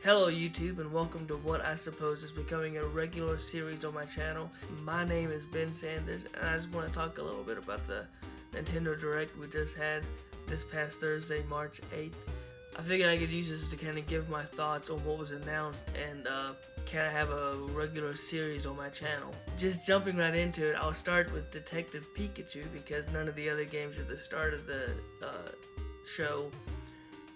Hello YouTube, and welcome to what I suppose is becoming a regular series on my channel. My name is Ben Sanders, and I just want to talk a little bit about the Nintendo Direct we just had this past Thursday, March 8th. I figured I could use this to kind of give my thoughts on what was announced and kind of have a regular series on my channel. Just jumping right into it, I'll start with Detective Pikachu because none of the other games at the start of the show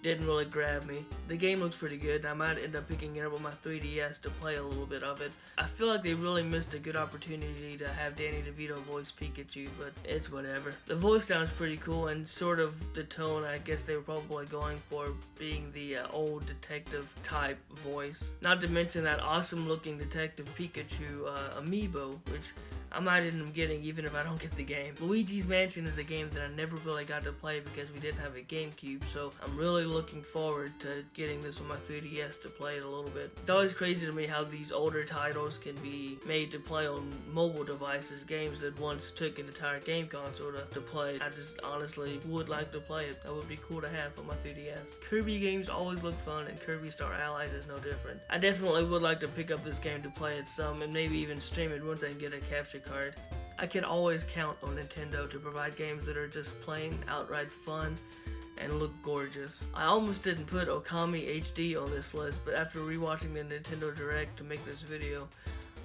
didn't really grab me. The game looks pretty good, and I might end up picking it up on my 3DS to play a little bit of it. I feel like they really missed a good opportunity to have Danny DeVito voice Pikachu, but it's whatever. The voice sounds pretty cool, and sort of the tone I guess they were probably going for, being the old detective type voice. Not to mention that awesome looking Detective Pikachu amiibo, which I might end up getting even if I don't get the game. Luigi's Mansion is a game that I never really got to play because we didn't have a GameCube, so I'm really looking forward to getting this on my 3DS to play it a little bit. It's always crazy to me how these older titles can be made to play on mobile devices, games that once took an entire game console to play. I just honestly would like to play it. That would be cool to have on my 3DS. Kirby games always look fun, and Kirby Star Allies is no different. I definitely would like to pick up this game to play it some, and maybe even stream it once I can get a capture card. I can always count on Nintendo to provide games that are just plain outright fun and look gorgeous. I almost didn't put Okami HD on this list, but after rewatching the Nintendo Direct to make this video,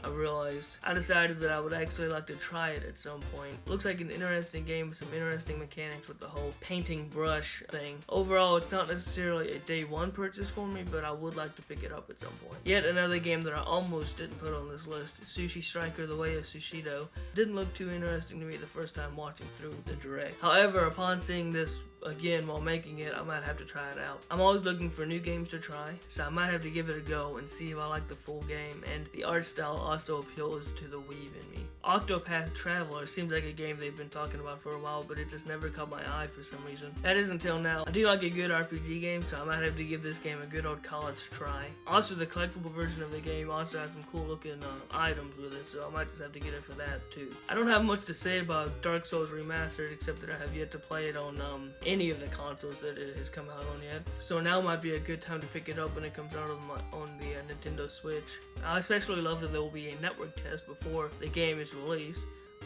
I decided that I would actually like to try it at some point. Looks like an interesting game with some interesting mechanics with the whole painting brush thing. Overall, it's not necessarily a day one purchase for me, but I would like to pick it up at some point. Yet another game that I almost didn't put on this list is Sushi Striker: The Way of Sushido. Didn't look too interesting to me the first time watching through the Direct. However, upon seeing this again while making it, I might have to try it out. I'm always looking for new games to try, so I might have to give it a go and see if I like the full game, and the art style also appeals to the weeb in me. Octopath Traveler seems like a game they've been talking about for a while, but it just never caught my eye for some reason. That is until now. I do like a good RPG game, so I might have to give this game a good old college try. Also, the collectible version of the game also has some cool looking items with it, so I might just have to get it for that too. I don't have much to say about Dark Souls Remastered, except that I have yet to play it on any of the consoles that it has come out on yet. So now might be a good time to pick it up when it comes out on the Nintendo Switch. I especially love that there will be a network test before the game is released,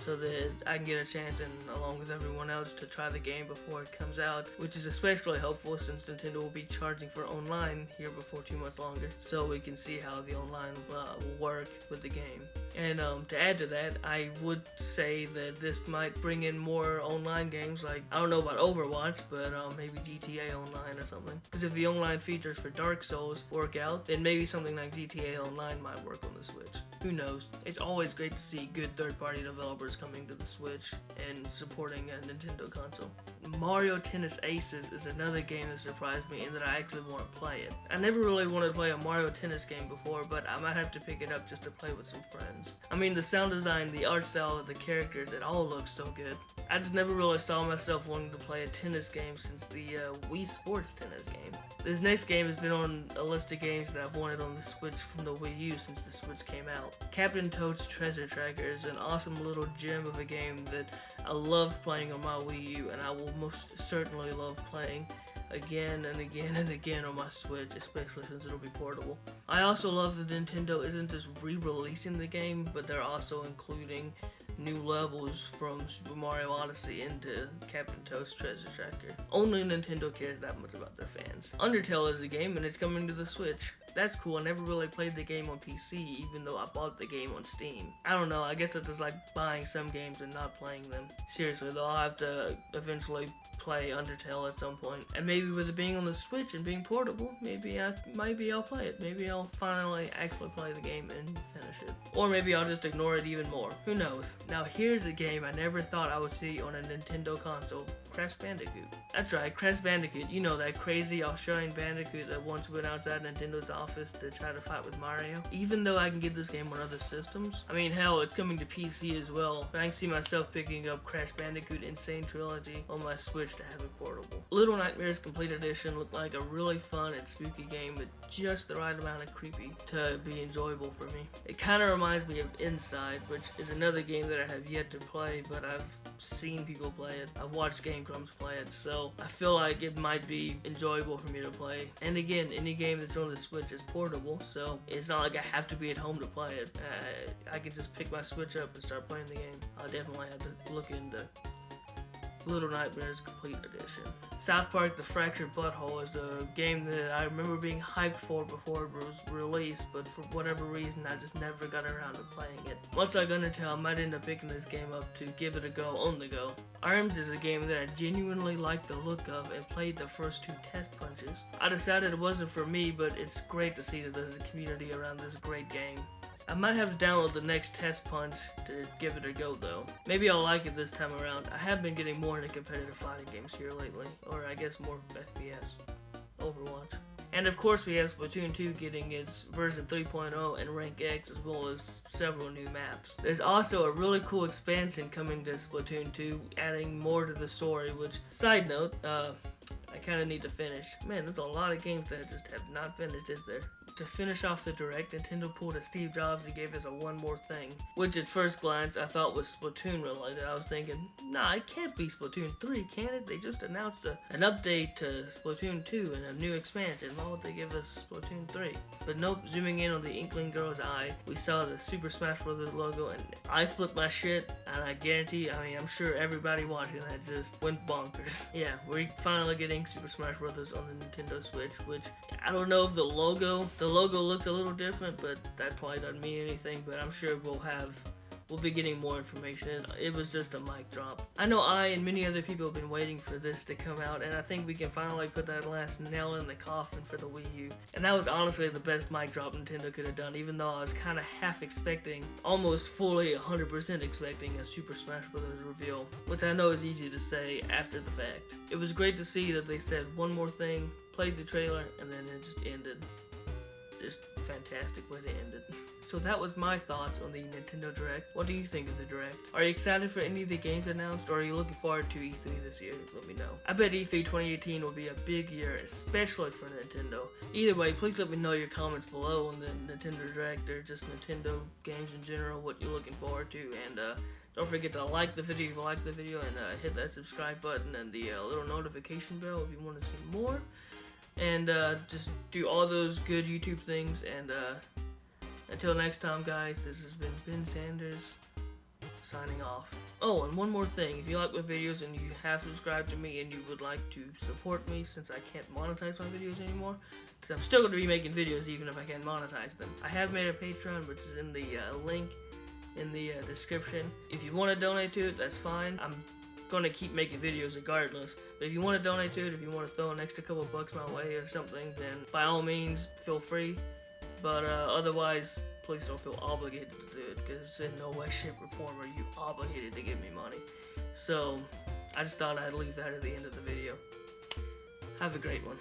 so that I can get a chance, and along with everyone else, to try the game before it comes out, which is especially helpful since Nintendo will be charging for online here before too much longer, so we can see how the online will work with the game. And to add to that, I would say that this might bring in more online games, like, I don't know about Overwatch, but maybe GTA Online or something. Because if the online features for Dark Souls work out, then maybe something like GTA Online might work on the Switch. Who knows? It's always great to see good third-party developers coming to the Switch and supporting a Nintendo console. Mario Tennis Aces is another game that surprised me and that I actually want to play it. I never really wanted to play a Mario Tennis game before, but I might have to pick it up just to play with some friends. I mean, the sound design, the art style of the characters, it all looks so good. I just never really saw myself wanting to play a tennis game since the Wii Sports tennis game. This next game has been on a list of games that I've wanted on the Switch from the Wii U since the Switch came out. Captain Toad's Treasure Tracker is an awesome little gem of a game that I loved playing on my Wii U, and I will most certainly love playing again and again and again on my Switch, especially since it'll be portable. I also love that Nintendo isn't just re-releasing the game, but they're also including new levels from Super Mario Odyssey into Captain Toad's Treasure Tracker. Only Nintendo cares that much about their fans. Undertale is a game, and it's coming to the Switch. That's cool. I never really played the game on PC, even though I bought the game on Steam. I don't know, I guess I just like buying some games and not playing them. Seriously though, I'll have to eventually play Undertale at some point. And maybe with it being on the Switch and being portable, maybe I'll play it. Maybe I'll finally actually play the game and finish it. Or maybe I'll just ignore it even more. Who knows? Now here's a game I never thought I would see on a Nintendo console. Crash Bandicoot. That's right, Crash Bandicoot. You know, that crazy Australian Bandicoot that once went outside Nintendo's office to try to fight with Mario. Even though I can get this game on other systems, I mean, hell, it's coming to PC as well, but I can see myself picking up Crash Bandicoot N-Sane Trilogy on my Switch to have it portable. Little Nightmares Complete Edition looked like a really fun and spooky game with just the right amount of creepy to be enjoyable for me. It kind of reminds me of Inside, which is another game that I have yet to play, but I've seen people play it. I've watched Game Grumps play it, so I feel like it might be enjoyable for me to play. And again, any game that's on the Switch is portable, so it's not like I have to be at home to play it. I can just pick my Switch up and start playing the game. I'll definitely have to look into Little Nightmares Complete Edition. South Park: The Fractured Butthole is a game that I remember being hyped for before it was released, but for whatever reason I just never got around to playing it. Once I got Undertale, I might end up picking this game up to give it a go on the go. ARMS is a game that I genuinely liked the look of and played the first 2 test punches. I decided it wasn't for me, but it's great to see that there's a community around this great game. I might have to download the next Test Punch to give it a go though. Maybe I'll like it this time around. I have been getting more into competitive fighting games here lately, or I guess more FPS, Overwatch. And of course we have Splatoon 2 getting its version 3.0 and Rank X, as well as several new maps. There's also a really cool expansion coming to Splatoon 2, adding more to the story, which, side note, I kind of need to finish. Man, there's a lot of games that I just have not finished, is there? To finish off the Direct, Nintendo pulled a Steve Jobs and gave us a one more thing, which at first glance I thought was Splatoon related. I was thinking, nah, it can't be Splatoon 3, can it? They just announced an update to Splatoon 2 and a new expansion. Why would they give us Splatoon 3? But nope, zooming in on the Inkling Girl's eye, we saw the Super Smash Bros. Logo, and I flipped my shit, and I guarantee, I'm sure everybody watching that just went bonkers. Yeah, we're finally getting Super Smash Bros. On the Nintendo Switch, which, I don't know if the logo looks a little different, but that probably doesn't mean anything, but I'm sure we'll be getting more information. It was just a mic drop. I know I and many other people have been waiting for this to come out, and I think we can finally put that last nail in the coffin for the Wii U. And that was honestly the best mic drop Nintendo could have done, even though I was kind of half expecting, almost fully 100% expecting a Super Smash Bros. Reveal, which I know is easy to say after the fact. It was great to see that they said one more thing, played the trailer, and then it just ended. Just fantastic way to end it. So that was my thoughts on the Nintendo Direct. What do you think of the Direct? Are you excited for any of the games announced, or are you looking forward to E3 this year? Let me know. I bet E3 2018 will be a big year, especially for Nintendo. Either way, please let me know your comments below on the Nintendo Direct, or just Nintendo games in general, what you're looking forward to, and don't forget to like the video if you like the video, and hit that subscribe button and the little notification bell if you want to see more. And just do all those good YouTube things, and until next time guys, this has been Ben Sanders signing off. Oh, and one more thing, if you like my videos and you have subscribed to me and you would like to support me, since I can't monetize my videos anymore, because I'm still going to be making videos even if I can't monetize them. I have made a Patreon, which is in the link in the description. If you want to donate to it, that's fine. I'm going to keep making videos regardless, but if you want to donate to it, if you want to throw an extra couple bucks my way or something, then by all means feel free, but otherwise please don't feel obligated to do it, because in no way, shape, or form are you obligated to give me money. So I just thought I'd leave that at the end of the video. Have a great one.